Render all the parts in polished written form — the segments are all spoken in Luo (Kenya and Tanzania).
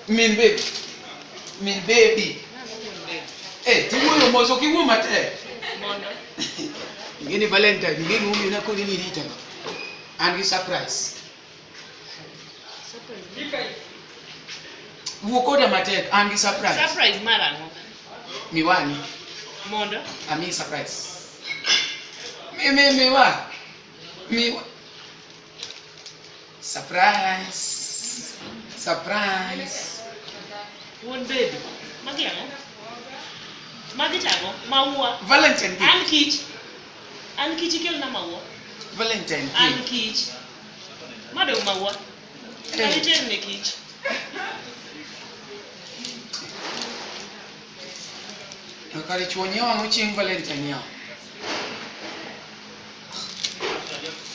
Min baby. Min baby. Tiwuyo moso kiwu mate. Mondo. Ngini Valentine, ngini umi na kuni ni hita. And surprise. Wukoda mate and surprise. Surprise marango. Miwani. Mondo. Ami surprise. Miwa. Surprise. Surprise. One baby. Magi ano? Magi tango. Maua. Valentine. An kich kel na maua. Valentine. An kich. Mado maua. Valentine ne kich. Kali chuonyewa muching Valentine yao.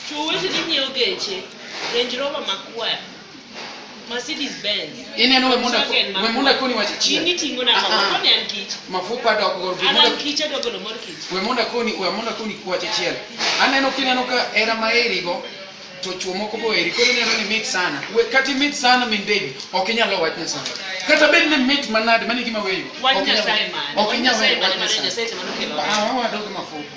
Chuo wetu ni nyeo geche. Range Rover makwaya. Mercedes Benz. Ineno wemunda kuni wachichia. Chini tingo na maua. Kone an kich. Mafupa dogo. An kich dogo no mor kich. Wemunda kuni kuwachichia. Aneno kineno ka era maeri go. To chuo moko boeri kono neno ni meet sana. Kati meet sana min baby. Okinyalo wachne sana. Kata bed ne meet manade mani gima weyo. Wachne sana man. Okinyalo wachne sana. Wadogo mafupa.